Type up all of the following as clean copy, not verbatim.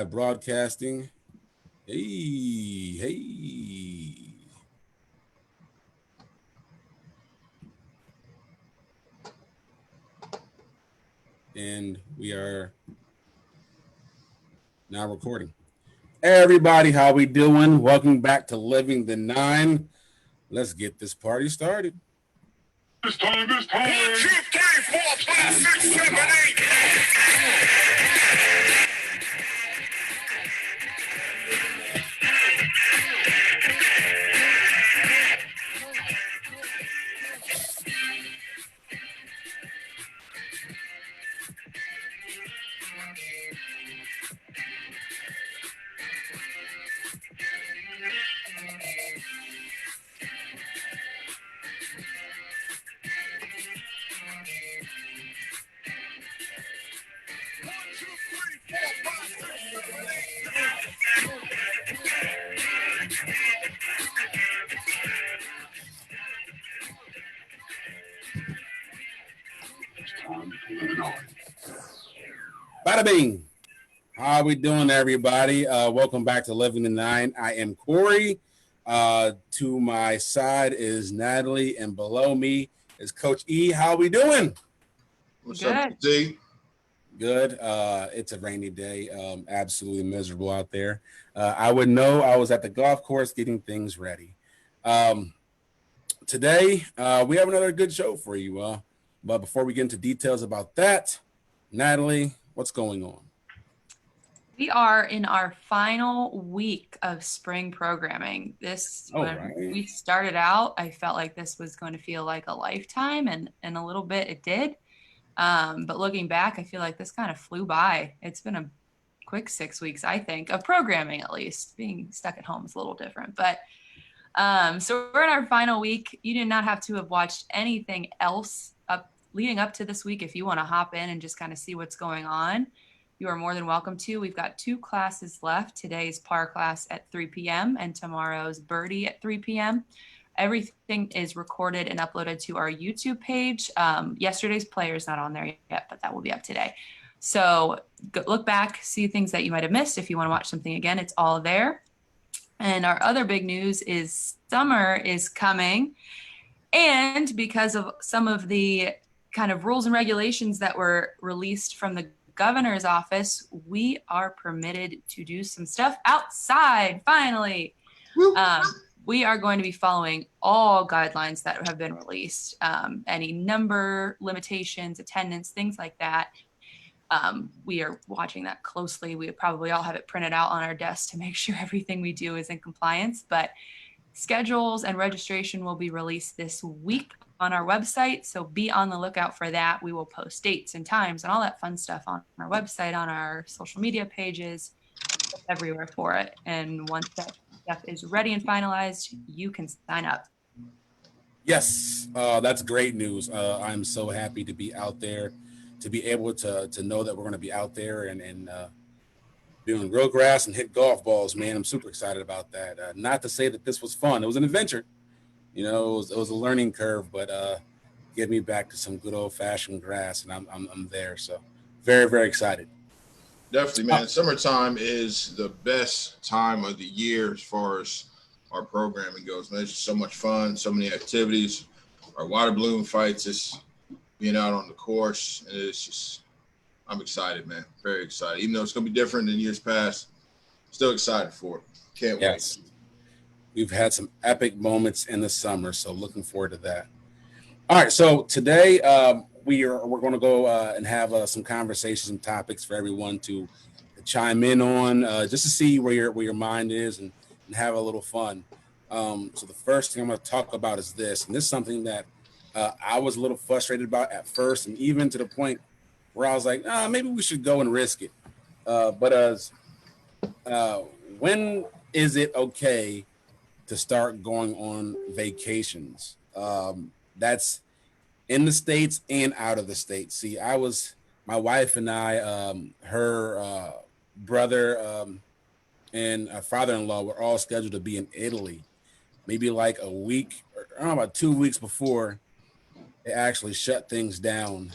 Broadcasting. Hey, hey. And we are now recording. Hey, everybody, how we doing? Welcome back to Living the Nine. Let's get this party started. This time. 1, 2, 3, 4, 5, 6, 7, 8. Bada bing. How we doing, everybody? Welcome back to Living the Nine. I am Corey. To my side is Natalie, and below me is Coach E. How we doing? What's Good. up, D? Good. It's a rainy day. Absolutely miserable out there. I would know I was at the golf course getting things ready. Um, Today, we have another good show for you. But before we get into details about that, Natalie, what's going on? We are in our final week of spring programming. When we started out, I felt like this was going to feel like a lifetime, and a little bit it did. But looking back, I feel like this kind of flew by. It's been a quick 6 weeks, I think, of programming at least. Being stuck at home is a little different. But so we're in our final week. You did not have to have watched anything else leading up to this week. If you want to hop in and just kind of see what's going on, you are more than welcome to. We've got 2 classes left. Today's par class at 3 p.m. and tomorrow's birdie at 3 p.m. Everything is recorded and uploaded to our YouTube page. Yesterday's player is not on there yet, but that will be up today. So look back, see things that you might have missed. If you want to watch something again, it's all there. And our other big news is summer is coming. And because of some of the kind of rules and regulations that were released from the governor's office, we are permitted to do some stuff outside, finally. We are going to be following all guidelines that have been released, any number limitations, attendance, things like that. We are watching that closely. We probably all have it printed out on our desk to make sure everything we do is in compliance, but schedules and registration will be released this week on our website. So be on the lookout for that. We will post dates and times and all that fun stuff on our website, on our social media pages, everywhere for it. And once that stuff is ready and finalized, you can sign up. Yes, that's great news. I'm so happy to be out there, to be able to know that we're going to be out there and doing real grass and hit golf balls, man. I'm super excited about that. Not to say that this was fun. It was an adventure. It was a learning curve, but get me back to some good old fashioned grass, and I'm there. So very, very excited. Definitely, man. Summertime is the best time of the year as far as our programming goes, man. It's just so much fun, so many activities. Our water balloon fights, just being out on the course, and it's just, I'm excited, man. Very excited. Even though it's going to be different than years past, still excited for it. Can't wait. We've had some epic moments in the summer, so looking forward to that. All right, so today we're going to go and have some conversations and topics for everyone to chime in on, just to see where your mind is and have a little fun. So the first thing I'm going to talk about is this, and this is something that I was a little frustrated about at first, and even to the point where I was like, maybe we should go and risk it. But when is it okay to start going on vacations? That's in the States and out of the States. See, my wife and I, her brother and father-in-law were all scheduled to be in Italy, maybe like a week, or I don't know, about 2 weeks before they actually shut things down.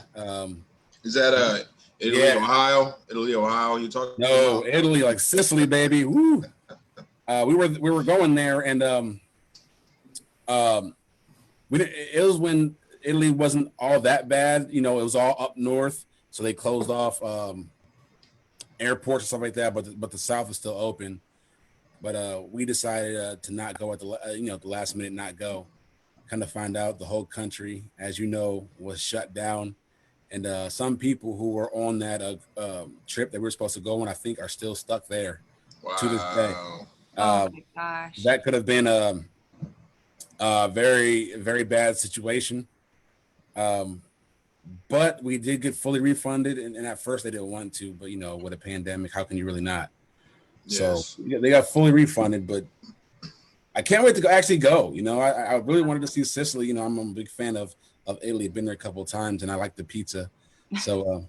Is that Italy, Ohio. Italy, Ohio. You talking? No, about? Italy, like Sicily, baby. Woo. We were going there, and it was when Italy wasn't all that bad. You know, it was all up north, so they closed off airports and stuff like that. But the South is still open. But we decided to not go at the last minute, not go. Kind of find out the whole country, as you know, was shut down, and some people who were on that trip that we were supposed to go on, I think, are still stuck there to this day. Oh my gosh! That could have been a very, very bad situation. But we did get fully refunded, and at first they didn't want to, but with a pandemic, how can you really not? Yes. So they got fully refunded, but I can't wait to actually go. I really wanted to see Sicily. I'm a big fan of Italy. I've been there a couple of times, and I like the pizza. So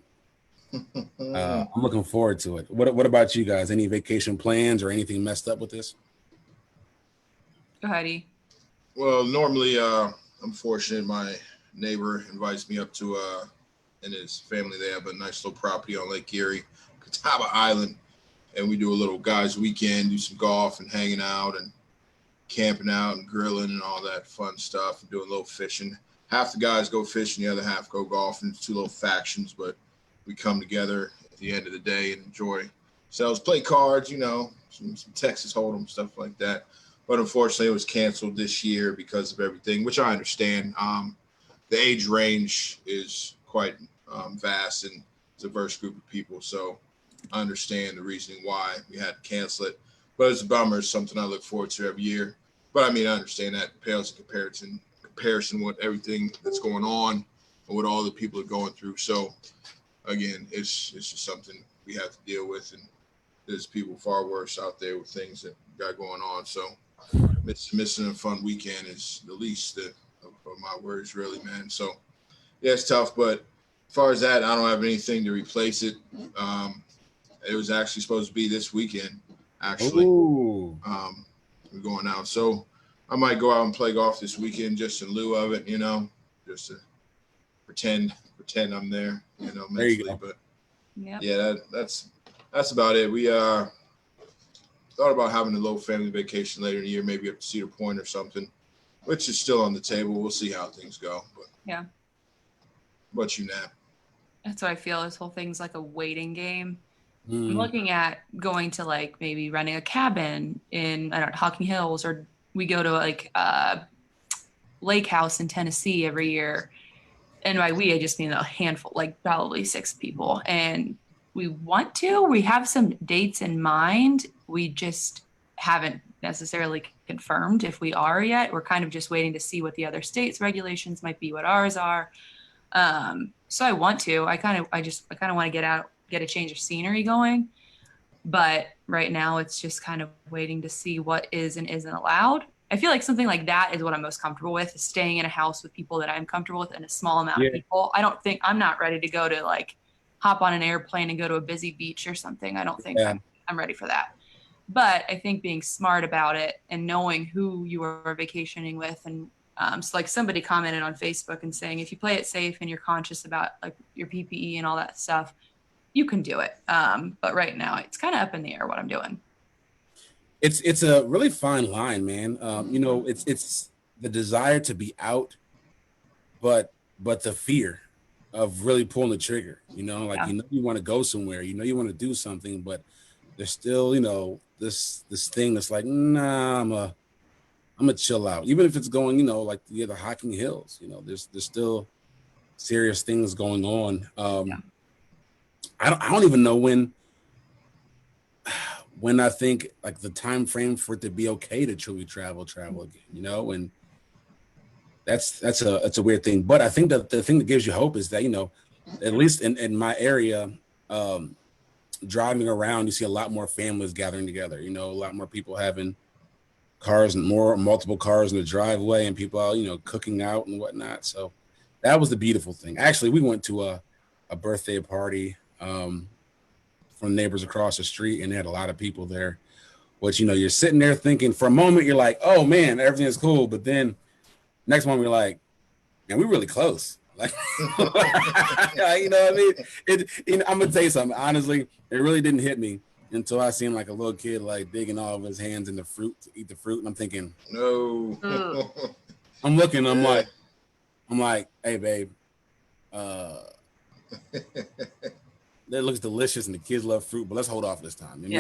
I'm looking forward to it. What about you guys? Any vacation plans or anything messed up with this? Go ahead, E. Well, normally, I'm fortunate. My neighbor invites me up to, and his family, they have a nice little property on Lake Erie, Catawba Island. And we do a little guys weekend, do some golf and hanging out and camping out and grilling and all that fun stuff and doing a little fishing. Half the guys go fishing, the other half go golfing. It's two little factions, but we come together at the end of the day and enjoy ourselves, play cards, some Texas Hold'em, stuff like that. But unfortunately, it was canceled this year because of everything, which I understand. The age range is quite vast and it's a diverse group of people. So I understand the reasoning why we had to cancel it, but it's a bummer. It's something I look forward to every year. But I mean, I understand that pales in comparison with everything that's going on and what all the people are going through. So again, it's just something we have to deal with, and there's people far worse out there with things that got going on. So missing a fun weekend is the least of my worries, really, man. So yeah, it's tough, but as far as that, I don't have anything to replace it. It was actually supposed to be this weekend, actually. We're going out. So I might go out and play golf this weekend just in lieu of it, just to pretend I'm there, mentally. There you go. But yeah, that's about it. We thought about having a little family vacation later in the year, maybe up to Cedar Point or something, which is still on the table. We'll see how things go. But yeah. What about you, Nat? That's what I feel. This whole thing's like a waiting game. I'm looking at going to maybe renting a cabin in Hocking Hills, or we go to lake house in Tennessee every year. And by we, I just mean a handful, probably 6 people. And we have some dates in mind. We just haven't necessarily confirmed if we are yet. We're kind of just waiting to see what the other states' regulations might be, what ours are. So I want to. I kind of want to get a change of scenery going, but right now it's just kind of waiting to see what is and isn't allowed. I feel like something like that is what I'm most comfortable with, is staying in a house with people that I'm comfortable with and a small amount of people. I'm not ready to go to hop on an airplane and go to a busy beach or something. I don't think I'm ready for that. But I think being smart about it and knowing who you are vacationing with, and so somebody commented on Facebook and saying, if you play it safe and you're conscious about your PPE and all that stuff, you can do it. But right now it's kind of up in the air what I'm doing. It's a really fine line, man. It's the desire to be out, but the fear of really pulling the trigger, you want to go somewhere, you want to do something, but there's still, this thing that's nah, I'm gonna chill out. Even if it's going, the Hocking Hills, there's still serious things going on. I don't even know when I think the time frame for it to be okay to truly travel again, and that's a weird thing. But I think that the thing that gives you hope is that, at least in my area, driving around, you see a lot more families gathering together, a lot more people having cars and multiple cars in the driveway, and people out, cooking out and whatnot. So that was the beautiful thing. Actually, we went to a birthday party from neighbors across the street, and they had a lot of people there, which, you're sitting there thinking for a moment, you're like, oh man, everything is cool. But then next moment you're like, man, we're really close. Like, you know what I mean? I'm gonna tell you something. Honestly, it really didn't hit me until I seen like a little kid like digging all of his hands in the fruit to eat the fruit, and I'm thinking, no. I'm looking, I'm like, hey babe, that looks delicious, and the kids love fruit, but let's hold off this time. I mean,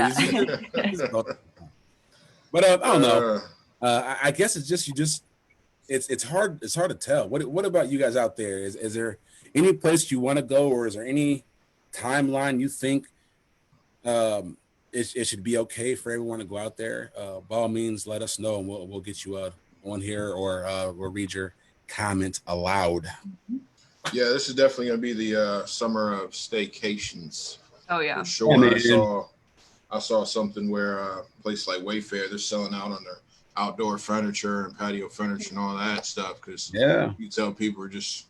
but I don't know. I guess it's just it's hard to tell. What about you guys out there? Is there any place you want to go, or is there any timeline you think it should be okay for everyone to go out there? By all means, let us know, and we'll get you on here, or we'll read your comment aloud. Yeah, this is definitely going to be the summer of staycations. Oh yeah, for sure. I saw something where a place like Wayfair, they're selling out on their outdoor furniture and patio furniture and all that stuff, because you tell people are just,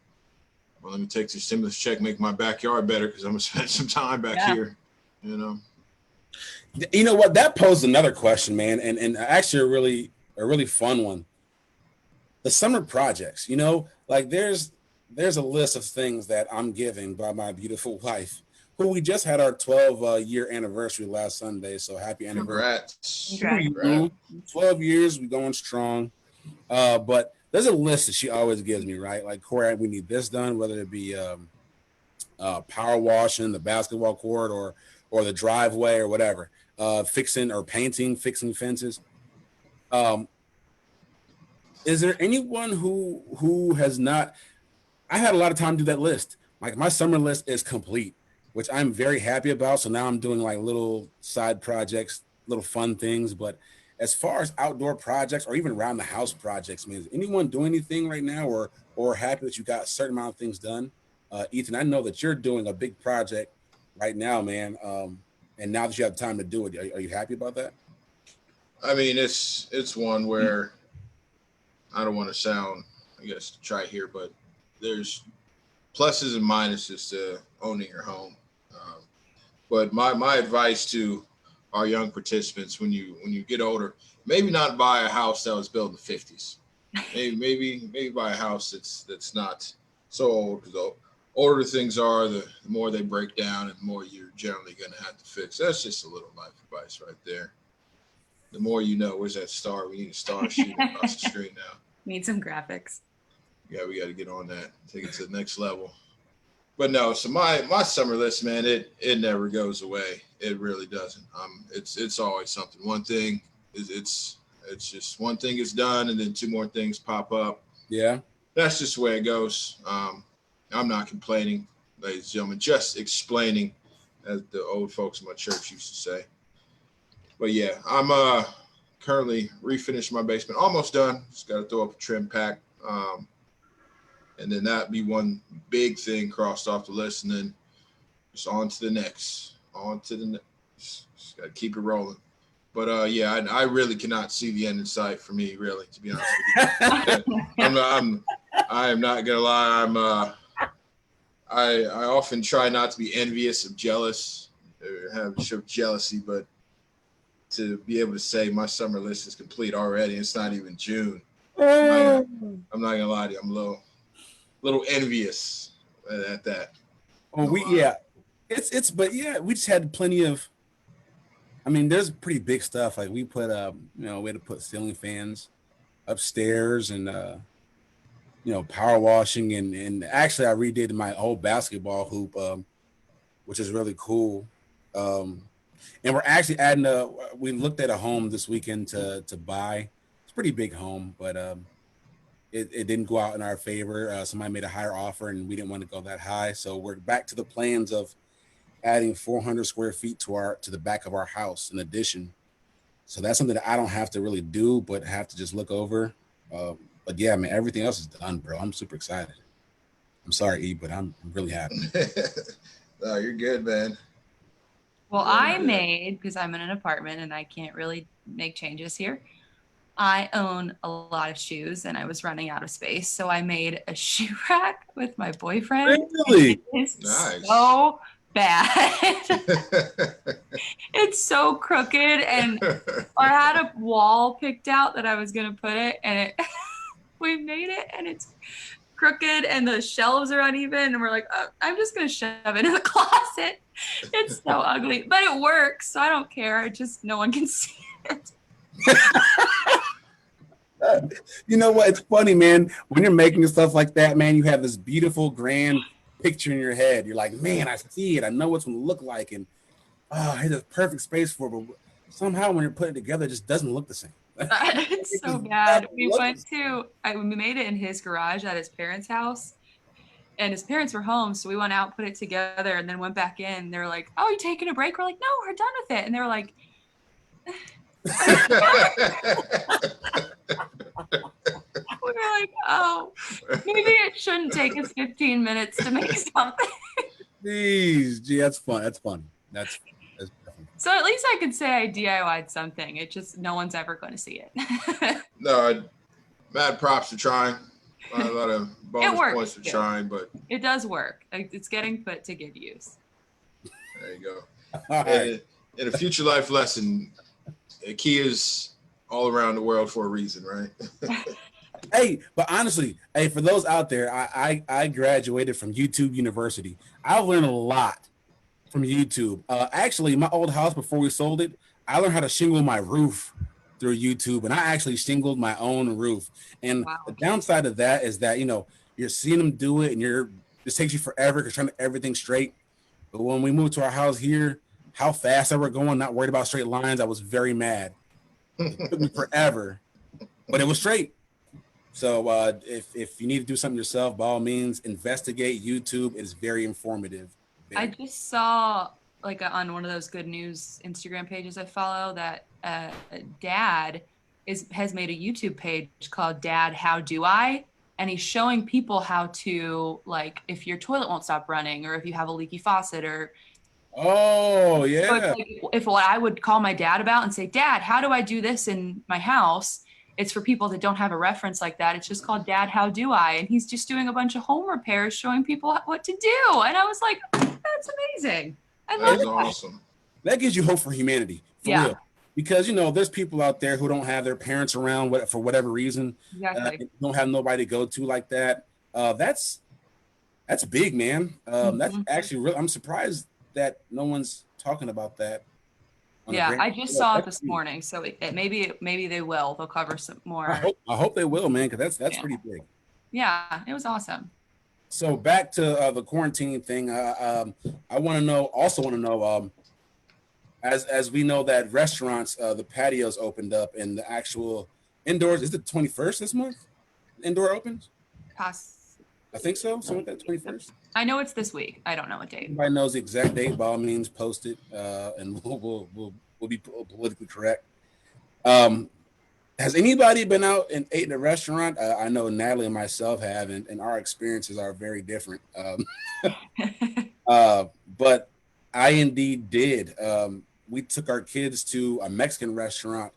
well, let me take this stimulus check, make my backyard better, because I'm gonna spend some time back here. You know what, that posed another question, man, and actually a really fun one. The summer projects, you know, like there's a list of things that I'm given by my beautiful wife, who we just had our 12-year anniversary last Sunday. So happy anniversary. Congrats. 12 years, we're going strong. But there's a list that she always gives me, right? Like, Corey, we need this done, whether it be power washing the basketball court or the driveway or whatever, fixing or painting, fixing fences. Is there anyone who has not? I had a lot of time to do that list. Like, my summer list is complete, which I'm very happy about. So now I'm doing like little side projects, little fun things. But as far as outdoor projects or even around the house projects, I mean, is anyone doing anything right now or happy that you got a certain amount of things done? Ethan, I know that you're doing a big project right now, man. And now that you have time to do it, are you happy about that? I mean, it's one where I don't want to sound, I guess, try here, but there's pluses and minuses to owning your home. But my advice to our young participants, when you get older, maybe not buy a house that was built in the 50s. Maybe buy a house that's not so old, because the older things are, the more they break down and the more you're generally going to have to fix. That's just a little life advice right there. The more you know. Where's that star? We need a star shooting across the screen now. Need some graphics. Yeah, we got to get on that, take it to the next level. But no, so my summer list, man, it never goes away. It really doesn't. It's always something. One thing is it's just one thing is done, and then two more things pop up. Yeah, that's just the way it goes. I'm not complaining, ladies and gentlemen, just explaining, as the old folks in my church used to say. But yeah, I'm currently refinished my basement, almost done. Just got to throw up a trim pack. And then that'd be one big thing crossed off the list, and then just on to the next. Just gotta keep it rolling. But yeah, I really cannot see the end in sight for me, really, to be honest with you. I am not gonna lie. I often try not to be envious of jealous or have show jealousy, but to be able to say my summer list is complete already, it's not even June. I'm not gonna lie to you, I'm a little envious at that. Oh, we just had plenty of. I mean, there's pretty big stuff. Like, we put we had to put ceiling fans upstairs, and power washing, and actually I redid my old basketball hoop, which is really cool. And we're actually adding we looked at a home this weekend to buy. It's a pretty big home, but it didn't go out in our favor. Somebody made a higher offer, and we didn't want to go that high. So we're back to the plans of adding 400 square feet to the back of our house in addition. So that's something that I don't have to really do, but have to just look over. But yeah, man, everything else is done, bro. I'm super excited. I'm sorry, E, but I'm really happy. No, you're good, man. Well, I made, because I'm in an apartment and I can't really make changes here, I own a lot of shoes and I was running out of space. So I made a shoe rack with my boyfriend. Really? It's nice. So bad. It's so crooked, and I had a wall picked out that I was going to put it, and we made it, and it's crooked and the shelves are uneven, and we're like, oh, I'm just gonna shove it in the closet. It's so ugly, but it works, so I don't care. Just no one can see it. You know what? It's funny, man. When you're making stuff like that, man, you have this beautiful, grand picture in your head. You're like, man, I see it. I know what it's going to look like. And here's a perfect space for it. But somehow when you're putting it together, it just doesn't look the same. It's so bad. We made it in his garage at his parents' house. And his parents were home. So we went out, put it together, and then went back in. They're like, oh, you taking a break? We're like, no, we're done with it. And they were like, we were like, oh, maybe it shouldn't take us 15 minutes to make something. Jeez, gee, that's fun. That's funny. That's so at least I could say I DIY'd something. It just no one's ever going to see it. No, mad props for trying. A lot of bonus points for trying, but it does work. It's getting put to good use. There you go. Right. In a future life lesson, IKEA's all around the world for a reason, right? Hey, but honestly, hey, for those out there, I graduated from YouTube University. I've learned a lot from YouTube. Actually, my old house before we sold it, I learned how to shingle my roof through YouTube, and I actually shingled my own roof. And the downside of that is that, you know, you're seeing them do it, and it takes you forever because trying to everything straight. But when we moved to our house here, how fast I were going, not worried about straight lines, I was very mad. It took me forever, but it was straight. So if you need to do something yourself, by all means, investigate YouTube. It's very informative. I just saw on one of those good news Instagram pages I follow that Dad has made a YouTube page called Dad How Do I? And he's showing people how to, like, if your toilet won't stop running or if you have a leaky faucet or. Oh, yeah. So like, if what I would call my dad about and say, Dad, how do I do this in my house? It's for people that don't have a reference like that. It's just called Dad, How Do I? And he's just doing a bunch of home repairs, showing people what to do. And I was like, that's amazing. I love that. Awesome. That gives you hope for humanity. For real. Because, you know, there's people out there who don't have their parents around for whatever reason. Exactly. Don't have nobody to go to like that. That's big, man. That's actually real. I'm surprised that no one's talking about that. Yeah, I just saw it this morning, so maybe they will. They'll cover some more. I hope they will, man, because that's pretty big. Yeah, it was awesome. So back to the quarantine thing. I want to know. As we know that restaurants, the patios opened up and the actual indoors. Is it the 21st this month? Indoor opens? I think so. So with that 21st. I know it's this week. I don't know what date. Everybody knows the exact date. By all means, post it, and we'll be politically correct. Has anybody been out and ate in a restaurant? I know Natalie and myself have, and our experiences are very different. But I indeed did. We took our kids to a Mexican restaurant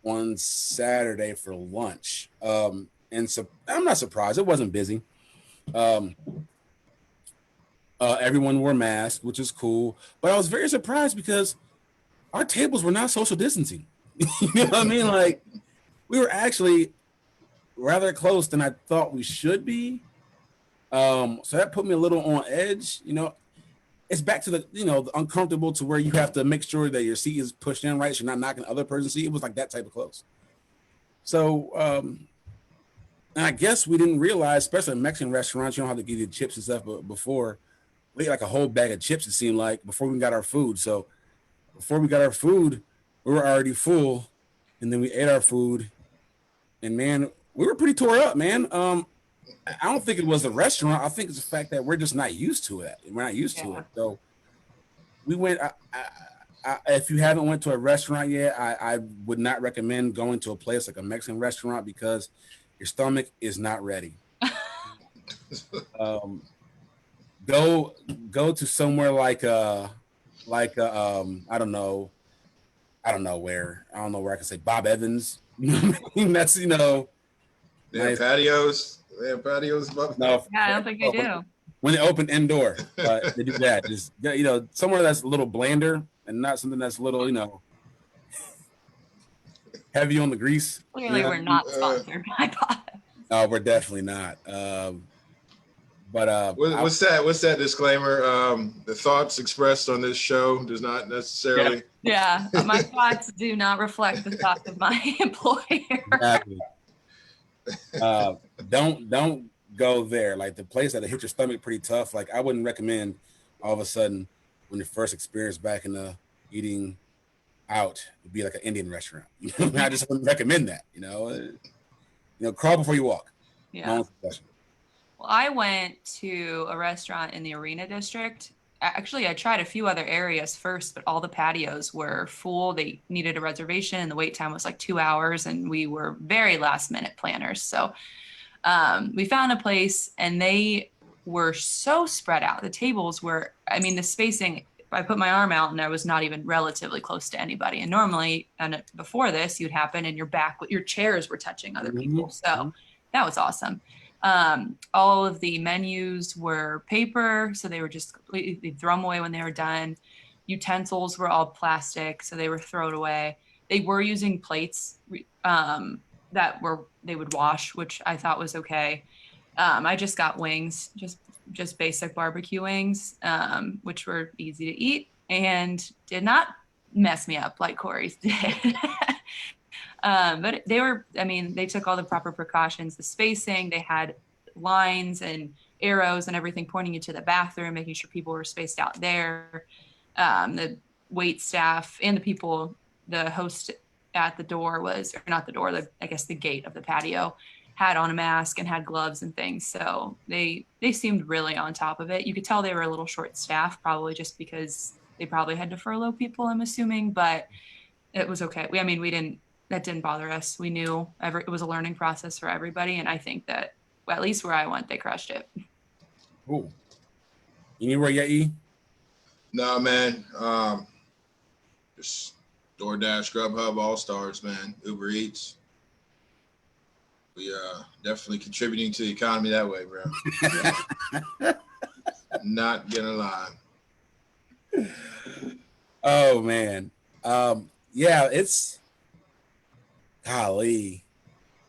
on Saturday for lunch. And so I'm not surprised. It wasn't busy. Everyone wore masks, which is cool. But I was very surprised because our tables were not social distancing. You know what I mean? Like, we were actually rather close than I thought we should be. So that put me a little on edge. You know, it's back to the uncomfortable to where you have to make sure that your seat is pushed in right, so you're not knocking the other person's seat. It was like that type of close. So, and I guess we didn't realize, especially in Mexican restaurants, you don't have to give you chips and stuff, but before we had like a whole bag of chips, it seemed like, before we got our food. So before we got our food, we were already full, and then we ate our food, and man, we were pretty tore up, man. I don't think it was the restaurant. I think it's the fact that we're just not used to it. We're not used to it. So we went. If you haven't went to a restaurant yet, I would not recommend going to a place like a Mexican restaurant because your stomach is not ready. Go to somewhere like I don't know where I can say Bob Evans. That's They have patios. They have patios. No, yeah, I don't think they do. When they open indoor, they do that. Just somewhere that's a little blander and not something that's a little heavy on the grease. Clearly, we're not sponsored by Bob. We're definitely not. What's that disclaimer? The thoughts expressed on this show does not necessarily. Yeah, my thoughts do not reflect the thoughts of my employer. Exactly. Don't go there. Like the place that hit your stomach pretty tough. Like I wouldn't recommend all of a sudden when your first experience back in the eating out would be like an Indian restaurant. I just wouldn't recommend that. Crawl before you walk. Yeah. Well, I went to a restaurant in the Arena District. Actually, I tried a few other areas first, but all the patios were full. They needed a reservation, and the wait time was like 2 hours, and we were very last-minute planners. So we found a place, and they were so spread out. The tables were, the spacing, I put my arm out, and I was not even relatively close to anybody. And normally, and before this, you'd happen, and your chairs were touching other people. So that was awesome. All of the menus were paper, so they were just completely, they'd throw them away when they were done. Utensils were all plastic, so they were thrown away. They were using plates they would wash, which I thought was okay. I just got wings, just basic barbecue wings, which were easy to eat and did not mess me up like Corey's did. But they took all the proper precautions, the spacing, they had lines and arrows and everything pointing you to the bathroom, making sure people were spaced out there. The wait staff and the host at the door the gate of the patio had on a mask and had gloves and things. So they seemed really on top of it. You could tell they were a little short staffed, probably just because they probably had to furlough people, I'm assuming, but it was okay. That didn't bother us. We knew it was a learning process for everybody. And I think that at least where I went, they crushed it. Cool. Anywhere yet, E? No, man. Just DoorDash, Grubhub, All Stars, man. Uber Eats. We definitely contributing to the economy that way, bro. Not gonna lie. Oh man. Yeah, it's golly.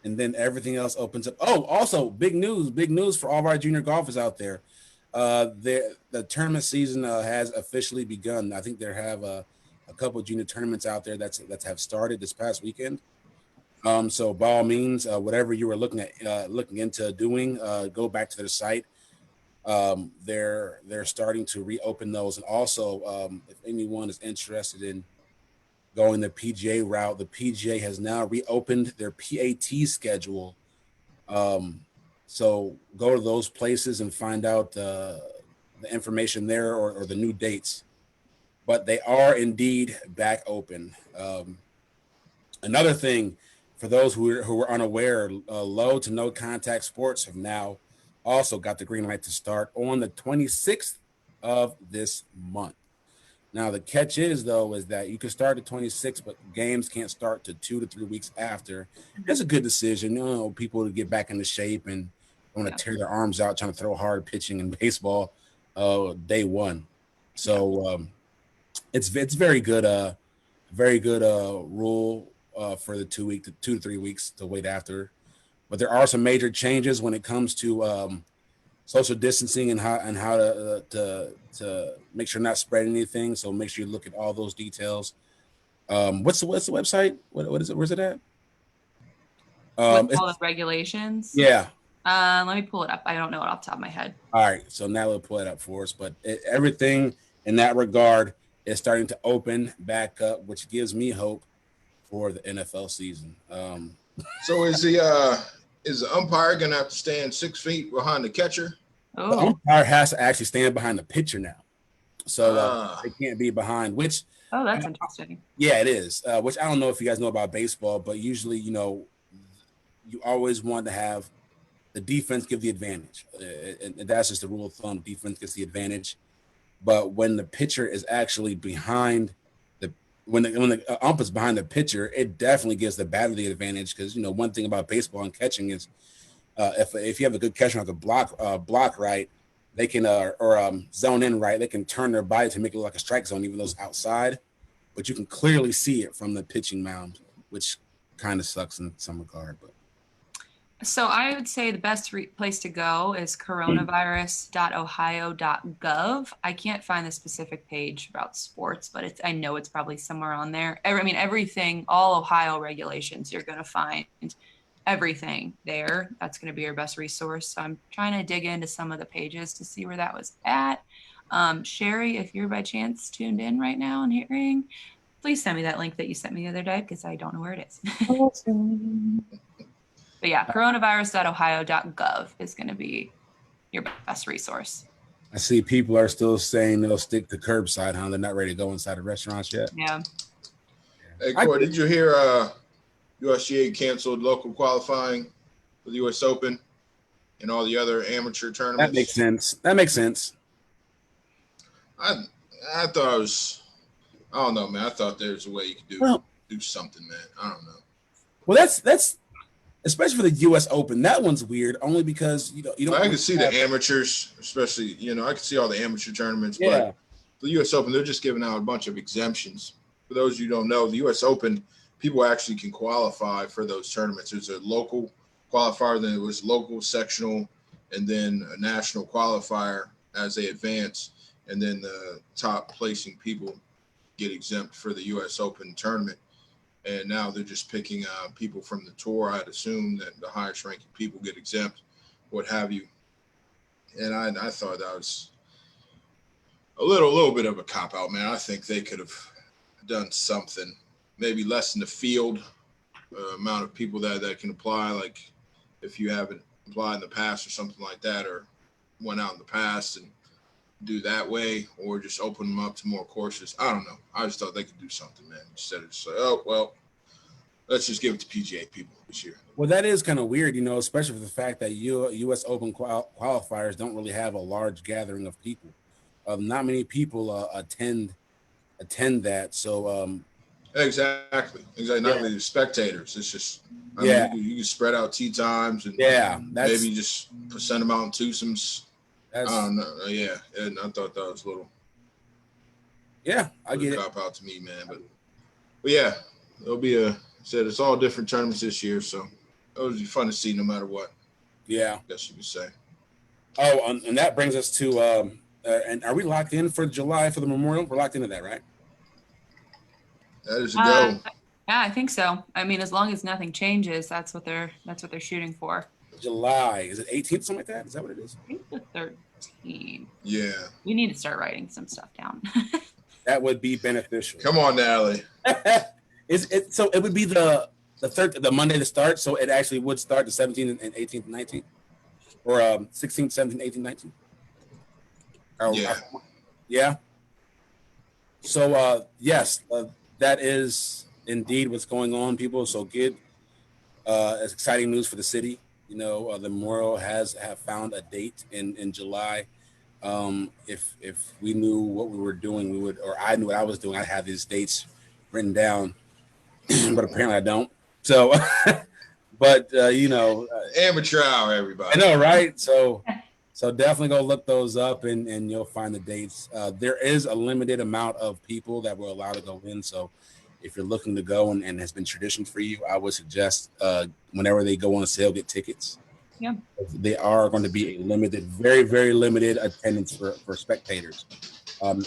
And then everything else opens up. Oh, also big news for all of our junior golfers out there. The tournament season has officially begun. I think there have a couple of junior tournaments out there that have started this past weekend. So by all means, whatever you were looking into doing, go back to their site. They're starting to reopen those, and also if anyone is interested in going the PGA route, the PGA has now reopened their PAT schedule. So go to those places and find out the information there or the new dates. But they are indeed back open. Another thing, for those who were unaware, low to no contact sports have now also got the green light to start on the 26th of this month. Now, the catch is that you can start at 26, but games can't start to 2 to 3 weeks after. It's a good decision. People to get back into shape and want to tear their arms out trying to throw hard pitching in baseball day one. So it's very good. Very good rule for the 2 to 3 weeks to wait after. But there are some major changes when it comes to social distancing and how to make sure not spreading anything. So make sure you look at all those details. What's the website? What is it? Where's it at? With all the regulations. Yeah. Let me pull it up. I don't know it off the top of my head. All right. So now we'll pull it up for us. But everything in that regard is starting to open back up, which gives me hope for the NFL season. So is the umpire gonna have to stand 6 feet behind the catcher? Oh. The umpire has to actually stand behind the pitcher now, so they can't be behind. Which that's interesting. Yeah, it is. Which I don't know if you guys know about baseball, but usually, you always want to have the defense give the advantage, and that's just the rule of thumb. Defense gets the advantage, but when the pitcher is actually behind when the ump is behind the pitcher, it definitely gives the batter the advantage because one thing about baseball and catching is if you have a good catcher on the block right, they can zone in right, they can turn their body to make it look like a strike zone even though it's outside, but you can clearly see it from the pitching mound, which kind of sucks in some regard. But So I would say the best place to go is coronavirus.ohio.gov. I can't find the specific page about sports, but I know it's probably somewhere on there. I mean, everything, all Ohio regulations, you're going to find everything there. That's going to be your best resource. So I'm trying to dig into some of the pages to see where that was at. Sherry, if you're by chance tuned in right now and hearing, please send me that link that you sent me the other day because I don't know where it is. Awesome. But yeah, coronavirus.ohio.gov is going to be your best resource. I see people are still saying they'll stick to curbside, huh? They're not ready to go inside the restaurants yet. Yeah. Hey, Corey, did you hear USGA canceled local qualifying for the U.S. Open and all the other amateur tournaments? That makes sense. I thought it was, I don't know, man. I thought there's a way you could do something, man. I don't know. Well, that's especially for the U.S. Open. That one's weird, only because you don't. I can see the amateurs, especially. I can see all the amateur tournaments. Yeah. But the U.S. Open, they're just giving out a bunch of exemptions. For those who don't know, the U.S. Open, people actually can qualify for those tournaments. There's a local qualifier, then it was local, sectional, and then a national qualifier as they advance, and then the top placing people get exempt for the U.S. Open tournament. And now they're just picking people from the tour. I'd assume that the highest ranking people get exempt, what have you. And I thought that was a little bit of a cop out, man. I think they could have done something, maybe lessen the field amount of people that can apply. Like if you haven't applied in the past or something like that, or went out in the past and do that way, or just open them up to more courses. I don't know. I just thought they could do something, man. Instead of just like, oh, well, let's just give it to PGA people this year. Well, that is kind of weird, especially for the fact that U.S. Open qualifiers don't really have a large gathering of people. Not many people attend that. So exactly. Not really the spectators. It's just you can spread out tee times and maybe just send them out in twosomes. I don't know. Yeah, and I thought that was a little. Yeah, I get it. Cop out to me, man. But yeah, it'll be it's all different tournaments this year, so it'll be fun to see no matter what. Yeah, I guess you could say. Oh, and that brings us to and are we locked in for July for the Memorial? We're locked into that, right? That is a go. Yeah, I think so. I mean, as long as nothing changes, that's what they're shooting for. July, is it 18th, something like that? Is that what it is? I think the 13th. Yeah. We need to start writing some stuff down. That would be beneficial. Come on, Natalie. So it would be the Monday to start. So it actually would start the 17th and 18th and 19th, or 16th, 17th, 18th, 19th. Yeah. So yes, that is indeed what's going on, people. So good. It's exciting news for the city. The Memorial have found a date in July. If we knew what we were doing, we would, or I knew what I was doing, I'd have these dates written down, but apparently I don't. So, but amateur hour, everybody. I know, right? So definitely go look those up and you'll find the dates. There is a limited amount of people that we're allowed to go in. So if you're looking to go and has been tradition for you, I would suggest whenever they go on sale, get tickets. Yeah. They are going to be a limited, very, very limited attendance for spectators.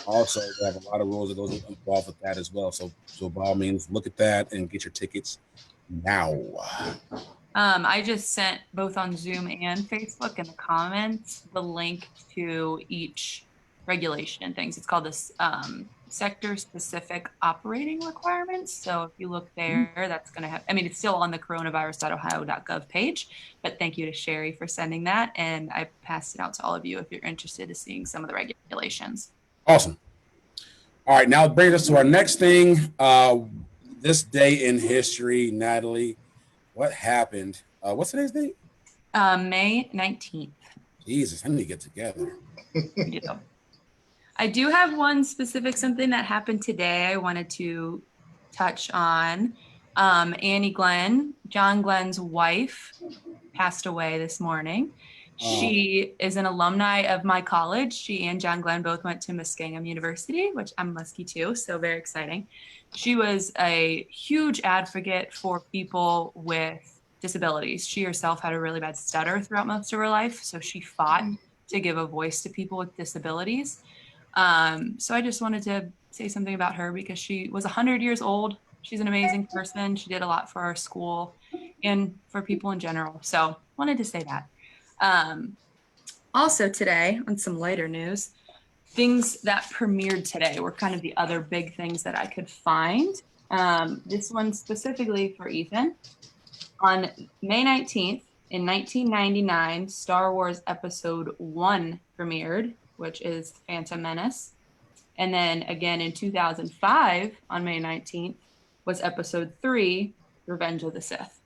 Also, they have a lot of rules that goes involved with that as well. So by all means, look at that and get your tickets now. I just sent both on Zoom and Facebook in the comments the link to each regulation and things. It's called this sector-specific operating requirements. So if you look there, that's going to have, it's still on the coronavirus.ohio.gov page, but thank you to Sherry for sending that. And I passed it out to all of you if you're interested in seeing some of the regulations. Awesome. All right, now it brings us to our next thing. This day in history, Natalie, what happened? What's today's date? May 19th. Jesus, I need to get together. Yeah. I do have one specific something that happened today I wanted to touch on. Annie Glenn, John Glenn's wife, passed away this morning. She is an alumni of my college. She and John Glenn both went to Muskingum University, which I'm Muskie too, so very exciting. She was a huge advocate for people with disabilities. She herself had a really bad stutter throughout most of her life, so she fought to give a voice to people with disabilities. So I just wanted to say something about her because she was 100 years old. She's an amazing person. She did a lot for our school and for people in general. So wanted to say that. Also today, on some lighter news, things that premiered today were kind of the other big things that I could find. This one specifically for Ethan. On May 19th, in 1999, Star Wars Episode 1 premiered, which is Phantom Menace. And then again in 2005, on May 19th, was Episode 3, Revenge of the Sith.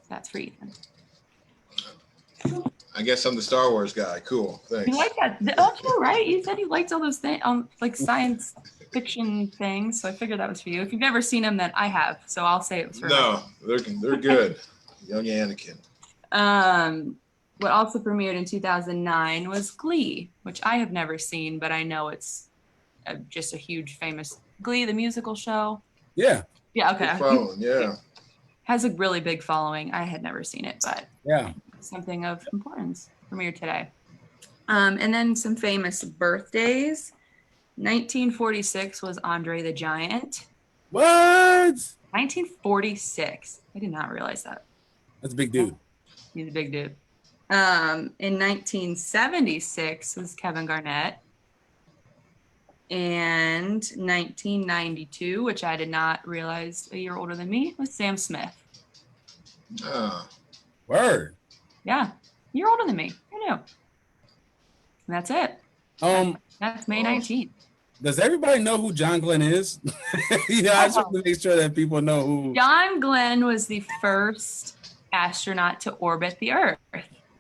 That's for Ethan. I guess I'm the Star Wars guy. Cool. Thanks. You like that? Oh, you're right. You said you liked all those things, like science fiction things. So I figured that was for you. If you've never seen them, then I have. So I'll say it was for No, they're good. Young Anakin. What also premiered in 2009 was Glee, which I have never seen, but I know it's just a huge famous Glee, the musical show. Yeah. Yeah. Okay. Yeah. Has a really big following. I had never seen it, but yeah. Something of importance premiered today. And then some famous birthdays. 1946 was Andre the Giant. What? 1946. I did not realize that. That's a big dude. He's a big dude. In 1976 was Kevin Garnett. And 1992, which I did not realize a year older than me, was Sam Smith. Word. Yeah, you're older than me. I knew. And that's it. That's May 19th. Does everybody know who John Glenn is? I just want to make sure that people know who. John Glenn was the first astronaut to orbit the Earth.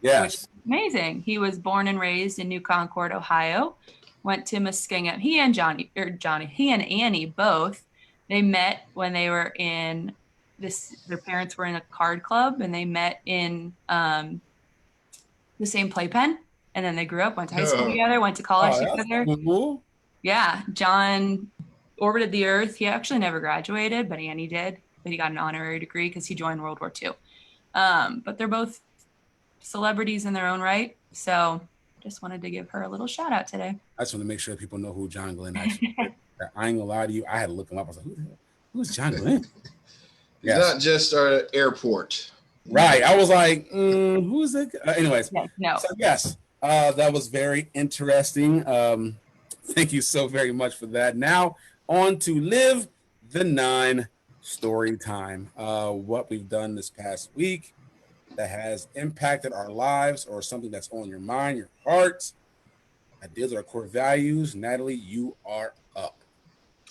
Yes. Which is amazing. He was born and raised in New Concord, Ohio. Went to Muskingum. He and Annie both. They met when they were in their parents were in a card club, and they met in the same playpen, and then they grew up, went to high school together, went to college together. Cool. Yeah, John orbited the Earth. He actually never graduated, but Annie did. But he got an honorary degree because he joined World War II. But they're both celebrities in their own right, so just wanted to give her a little shout out today. I just want to make sure people know who John Glenn actually is. I ain't gonna lie to you. I had to look him up. I was like, who's John Glenn? Yes. Not just our airport. Right. I was like, who is it? Anyways. No. So yes, that was very interesting. Thank you so very much for that. Now on to Live the 9 story time. What we've done this past week that has impacted our lives, or something that's on your mind, your heart. Ideas with our core values. Natalie, you are up.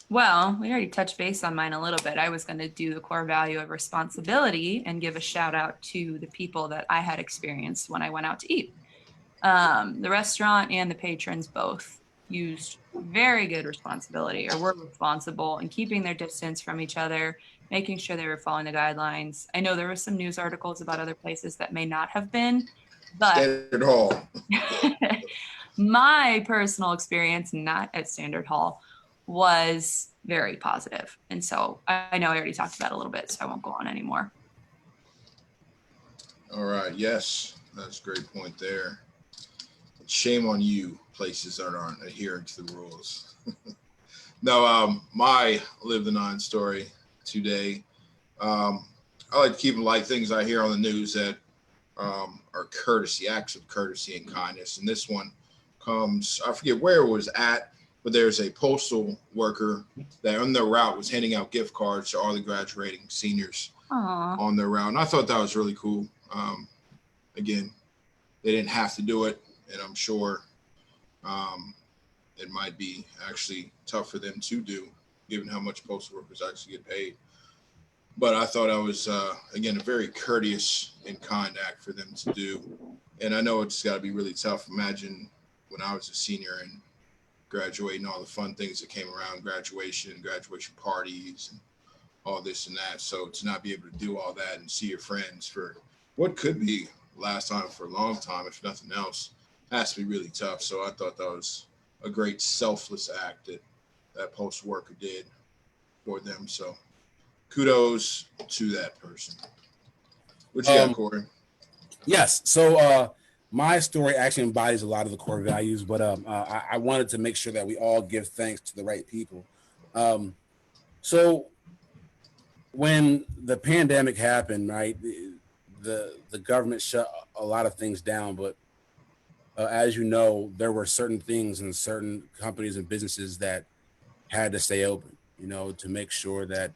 Well, we already touched base on mine a little bit. I was going to do the core value of responsibility and give a shout out to the people that I had experienced when I went out to eat. The restaurant and the patrons both used very good responsibility, or were responsible in keeping their distance from each other, making sure they were following the guidelines. I know there were some news articles about other places that may not have been, but Standard Hall. My personal experience, not at Standard Hall, was very positive. And so I know I already talked about it a little bit, so I won't go on anymore. All right. Yes, that's a great point there. Shame on you, places that aren't adhering to the rules. No, my Live the 9 story today. I like to keep it light, things I hear on the news that are courtesy, acts of courtesy and kindness. And this one comes, I forget where it was at, but there's a postal worker that on their route was handing out gift cards to all the graduating seniors on their route. And I thought that was really cool. Again, they didn't have to do it, and I'm sure it might be actually tough for them to do, given how much postal workers actually get paid. But I thought I was, again, a very courteous and kind act for them to do. And I know it's got to be really tough. Imagine when I was a senior and graduating, all the fun things that came around graduation parties, and all this and that. So to not be able to do all that and see your friends for what could be last time for a long time, if nothing else, has to be really tough. So I thought that was a great selfless act that postal worker did for them. So kudos to that person. What you got, Corey? Yes. So my story actually embodies a lot of the core values, but I wanted to make sure that we all give thanks to the right people. So when the pandemic happened, right, the government shut a lot of things down, but as you know, there were certain things and certain companies and businesses that had to stay open, to make sure that,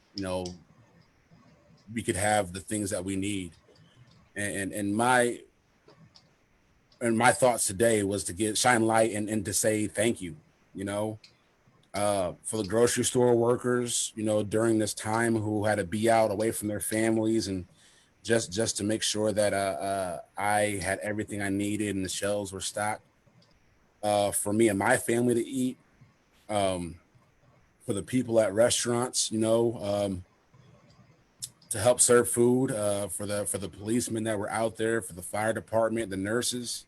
we could have the things that we need. And my thoughts today was to shine light and to say thank you, you know, for the grocery store workers, during this time who had to be out away from their families and just to make sure that I had everything I needed and the shelves were stocked for me and my family to eat. For the people at restaurants, to help serve food, for the policemen that were out there, for the fire department, the nurses.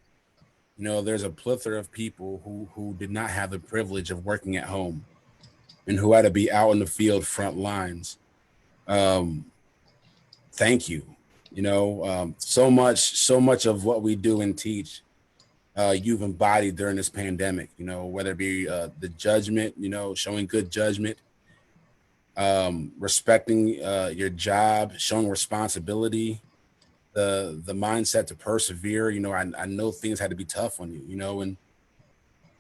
There's a plethora of people who did not have the privilege of working at home and who had to be out in the field front lines. Thank you. So much of what we do and teach, you've embodied during this pandemic, whether it be the judgment, showing good judgment, respecting your job, showing responsibility, the mindset to persevere. I know things had to be tough on you,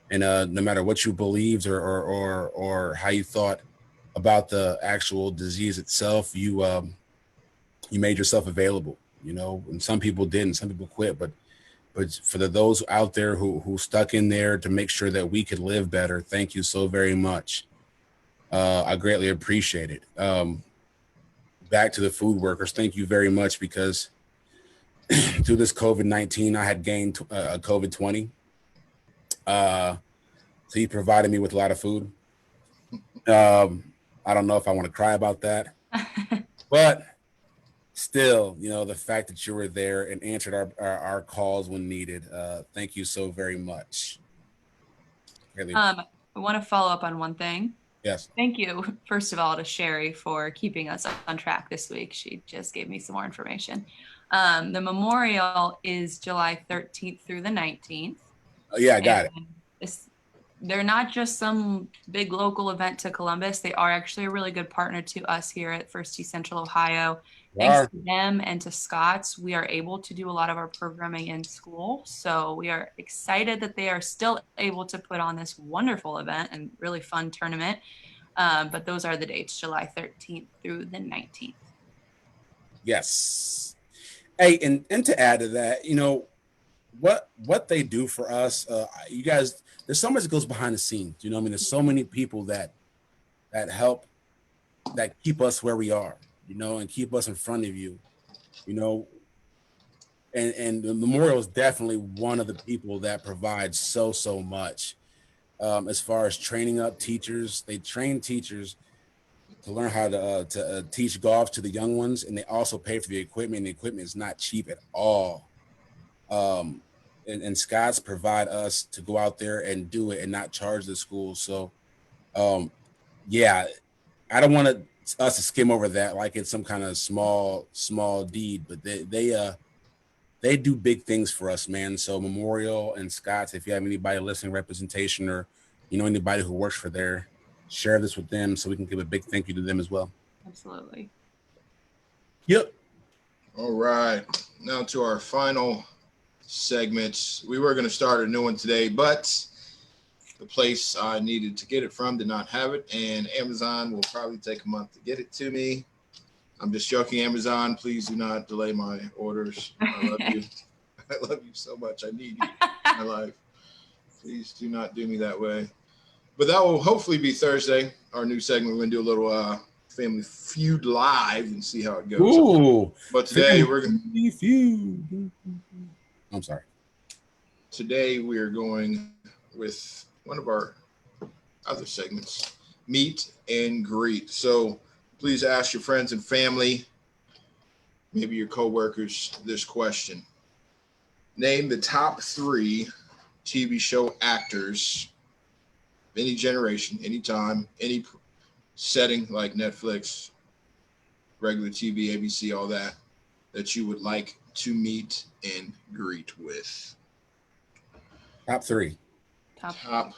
and no matter what you believed or how you thought about the actual disease itself, you made yourself available, and some people didn't, some people quit, but for those out there who stuck in there to make sure that we could live better, thank you so very much. I greatly appreciate it. Back to the food workers, thank you very much, because through this COVID-19, I had gained COVID-20. So he provided me with a lot of food. I don't know if I want to cry about that, but still, the fact that you were there and answered our calls when needed. Thank you so very much. Really. I want to follow up on one thing. Yes. Thank you, first of all, to Sherry for keeping us on track this week. She just gave me some more information. The memorial is July 13th through the 19th. Oh, yeah, I got it. They're not just some big local event to Columbus. They are actually a really good partner to us here at First T Central Ohio. Thanks to them and to Scott's, we are able to do a lot of our programming in school. So we are excited that they are still able to put on this wonderful event and really fun tournament. But those are the dates, July 13th through the 19th. Yes. Hey, and to add to that, what they do for us, you guys, there's so much that goes behind the scenes. There's so many people that help, that keep us where we are, and keep us in front of you, and the memorial is definitely one of the people that provides so much, as far as training up teachers. They train teachers to learn how to teach golf to the young ones, and they also pay for the equipment. The equipment is not cheap at all. And Scott's provide us to go out there and do it and not charge the school. So, yeah, I don't want us to skim over that like it's some kind of small deed, but they do big things for us, man. So Memorial and Scott's, if you have anybody listening, representation, or anybody who works for there, share this with them so we can give a big thank you to them as well. Absolutely. Yep. All right. Now to our final segments. We were going to start a new one today, but the place I needed to get it from did not have it, and Amazon will probably take a month to get it to me. I'm just joking, Amazon. Please do not delay my orders. I love you. I love you so much. I need you in my life. Please do not do me that way. But that will hopefully be Thursday, our new segment. We're going to do a little Family Feud live and see how it goes. Ooh, but today we're going to Feud. I'm sorry. Today we are going with one of our other segments, meet and greet. So please ask your friends and family, maybe your coworkers, this question. Name the top 3 TV show actors of any generation, any time, any setting, like Netflix, regular TV, ABC, all that. that you would like to meet and greet with? Top three. Top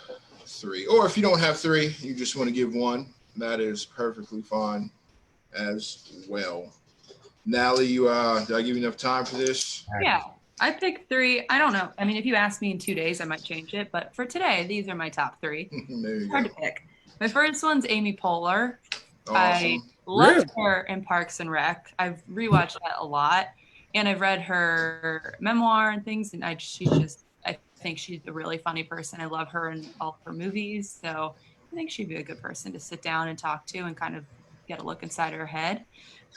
three. Or if you don't have three, you just want to give one, that is perfectly fine as well. Nally, did I give you enough time for this? Yeah, I picked three. I don't know. I mean, if you ask me in 2 days, I might change it. But for today, these are my top three. Hard to pick. My first one's Amy Poehler. Awesome. I loved her in Parks and Rec. I've rewatched that a lot, and I've read her memoir and things. And I think she's a really funny person. I love her in all of her movies. So I think she'd be a good person to sit down and talk to and kind of get a look inside her head.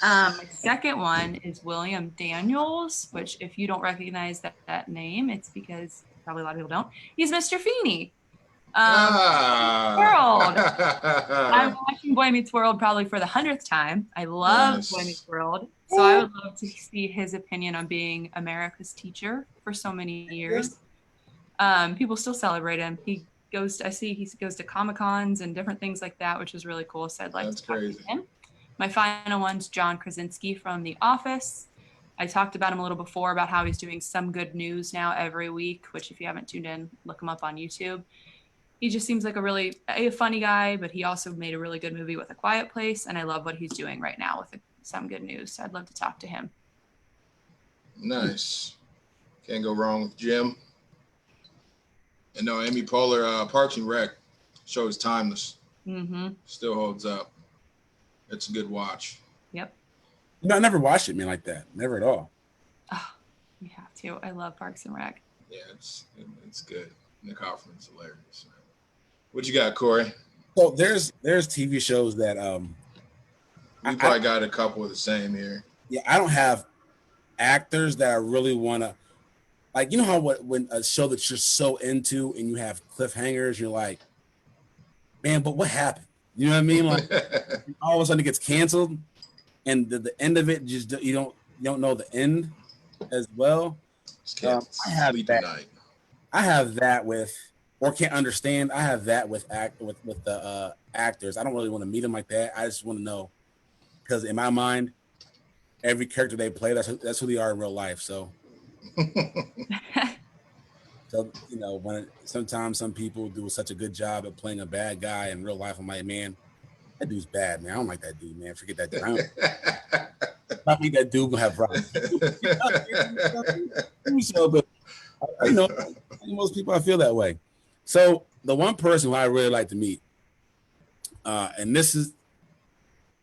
My second one is William Daniels, which if you don't recognize that name, it's because probably a lot of people don't. He's Mr. Feeney. World. I'm watching Boy Meets World probably for the 100th time. I love Boy Meets World. So I would love to see his opinion on being America's teacher for so many years. People still celebrate him. He goes to Comic-Cons and different things like that, which is really cool. So I'd like to talk to him. My final one's John Krasinski from The Office. I talked about him a little before about how he's doing Some Good News now every week, which if you haven't tuned in, look him up on YouTube. He just seems like a funny guy, but he also made a really good movie with A Quiet Place, and I love what he's doing right now with Some Good News. So I'd love to talk to him. Nice. Can't go wrong with Jim. And no, Amy Poehler, Parks and Rec show is timeless. Mm-hmm. Still holds up. It's a good watch. Yep. No, I never watched it, man, like that. Never at all. Oh, you have to. I love Parks and Rec. Yeah, it's good. Nick Offerman's hilarious. What you got, Corey? So there's TV shows that We probably got a couple of the same here. Yeah, I don't have actors that I really want to, like, you know how when a show that you're so into and you have cliffhangers, you're like, man, but what happened? You know what I mean? Like all of a sudden it gets canceled, and the end of it just you don't know the end as well. I have that. I have that with, or can't understand. I have that with the actors. I don't really want to meet them like that. I just want to know, because in my mind, every character they play, that's who they are in real life. So, you know, when sometimes some people do such a good job at playing a bad guy in real life, I'm like, man, that dude's bad, man. I don't like that dude, man. Forget that dude. I think that dude gonna have problems. So, but you know, most people I feel that way. So the one person who I really like to meet, and this is,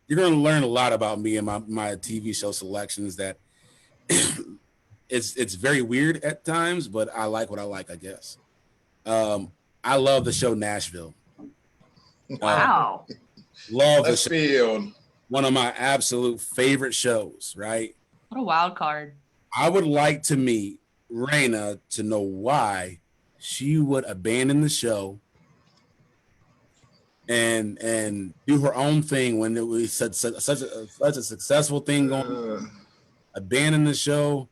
you're going to learn a lot about me and my TV show selections, that it's very weird at times, but I like what I like, I guess. I love the show Nashville. Wow. Love the show. One of my absolute favorite shows, right? What a wild card. I would like to meet Raina to know why she would abandon the show and do her own thing when it was such a successful thing going. Abandon the show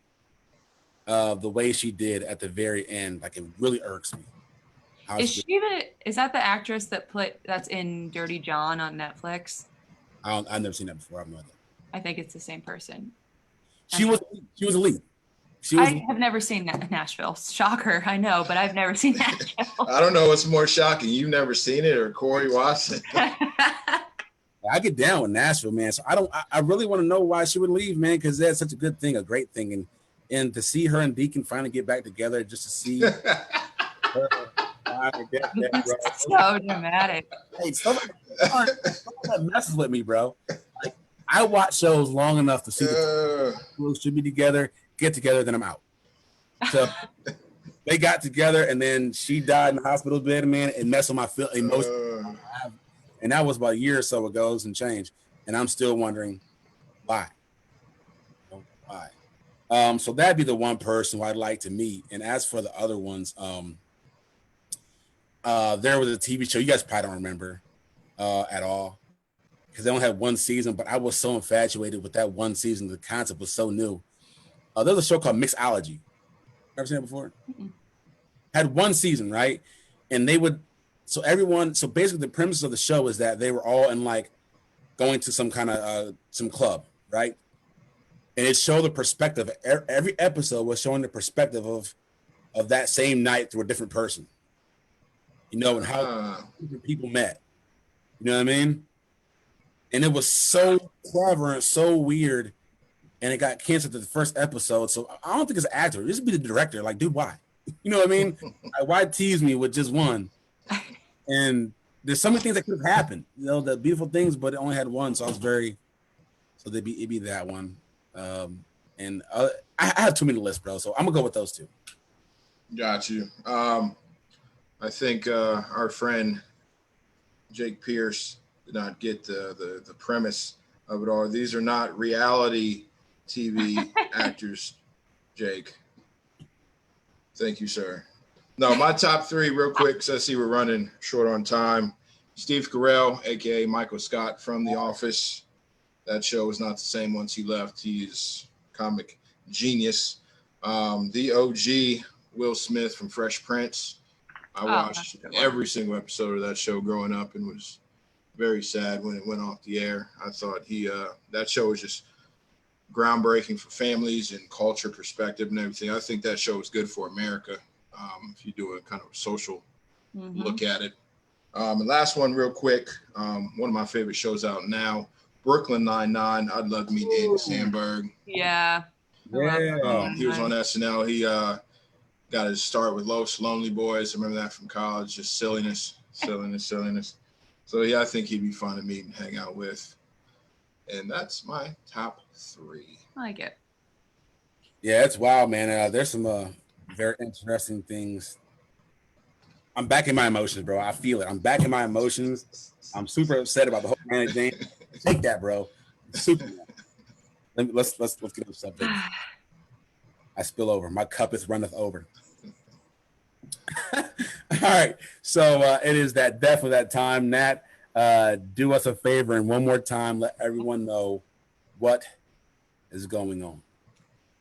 the way she did at the very end. Like, it really irks me. Is that the actress that's in Dirty John on Netflix? I've never seen that before. I have no idea. I think it's the same person. She was elite. I have never seen Nashville. Shocker, I know, but I've never seen Nashville. I don't know what's more shocking. You've never seen it, or Corey Watson? I get down with Nashville, man. So I really want to know why she would leave, man, because that's such a good thing, a great thing. And to see her and Deacon finally get back together, just to see her so dramatic. Hey, somebody that messes with me, bro. Like, I watch shows long enough to see the people should be together, get together, then I'm out. So they got together, and then she died in the hospital bed, man. It messed with my emotions. And that was about a year or so ago, and change. And I'm still wondering why. Why? So that'd be the one person who I'd like to meet. And as for the other ones, there was a TV show you guys probably don't remember at all, because they only had one season, but I was so infatuated with that one season. The concept was so new. There's a show called Mixology. Ever seen it before? Mm-hmm. Had one season, right? And so basically the premise of the show is that they were all in, like, going to some kind of some club, right? and it showed the perspective. Every episode was showing the perspective of that same night through a different person. You know, and how different people met. You know what I mean? And it was so clever and so weird, and it got canceled at the first episode. So I don't think it's an actor. This would be the director. Like, dude, why? You know what I mean? Like, why tease me with just one? And there's so many things that could have happened. You know, the beautiful things, but it only had one. So I was very. So it'd be that one. And I have too many lists, bro. So I'm gonna go with those two. Got you. I think our friend Jake Pierce did not get the premise of it all. These are not reality TV actors, Jake. Thank you, sir. No, my top three real quick, because I see we're running short on time. Steve Carell, a.k.a. Michael Scott from The Office. That show is not the same once he left. He is comic genius. The OG, Will Smith from Fresh Prince. I watched every single episode of that show growing up and was very sad when it went off the air. I thought that show was just groundbreaking for families and culture perspective and everything. I think that show was good for America if you do a kind of social look at it. And last one real quick, one of my favorite shows out now, Brooklyn Nine-Nine. I'd love to meet Andy Samberg. Yeah. He was on SNL. He got his start with Los Lonely Boys. I remember that from college. Just silliness. So yeah, I think he'd be fun to meet and hang out with. And that's my top three. I like it. Yeah, it's wild, man. There's some very interesting things. I'm back in my emotions, bro. I feel it. I'm back in my emotions. I'm super upset about the whole man thing. Take that, bro. Super. Let's get this up there. I spill over. My cup is runneth over. All right. So it is definitely that time. Nat, do us a favor and one more time let everyone know what is going on.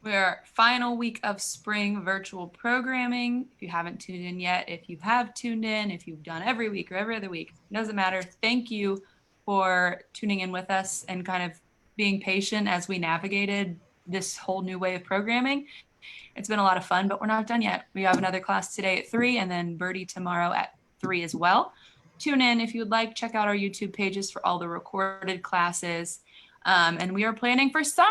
We're final week of spring virtual programming. If you haven't tuned in yet, if you have tuned in, if you've done every week or every other week, it doesn't matter. Thank you for tuning in with us and kind of being patient as we navigated this whole new way of programming. It's been a lot of fun, but we're not done yet. We have another class today at 3 and then Birdie tomorrow at 3 as well. Tune in if you would like. Check out our YouTube pages for all the recorded classes. And we are planning for summer.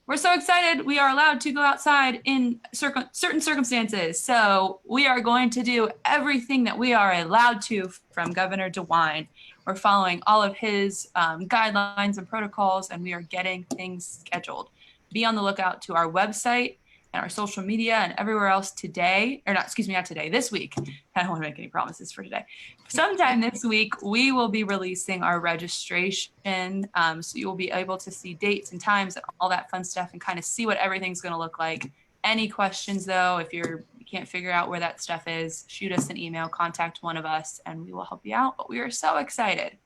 We're so excited. We are allowed to go outside in certain circumstances. So we are going to do everything that we are allowed to from Governor DeWine. We're following all of his guidelines and protocols, and we are getting things scheduled. Be on the lookout to our website and our social media and everywhere else today, or not, excuse me, not today, this week. I don't want to make any promises for today. Sometime this week, we will be releasing our registration. So you will be able to see dates and times and all that fun stuff and kind of see what everything's going to look like. Any questions though, if you can't figure out where that stuff is, shoot us an email, contact one of us, and we will help you out. But we are so excited.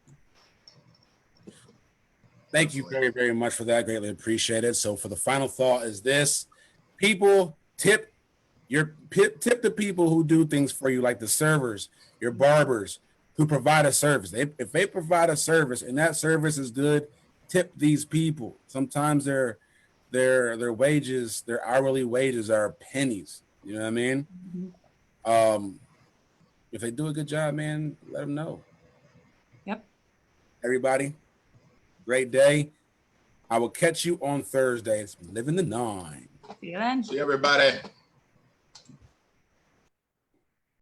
Thank you very, very much for that. Greatly appreciate it. So for the final thought is this: people, tip the people who do things for you, like the servers, your barbers who provide a service. If they provide a service and that service is good, tip these people. Sometimes their wages, their hourly wages are pennies. You know what I mean? Mm-hmm. If they do a good job, man, let them know. Yep. Everybody, great day. I will catch you on Thursday. It's Living the Nine. See you then. See everybody.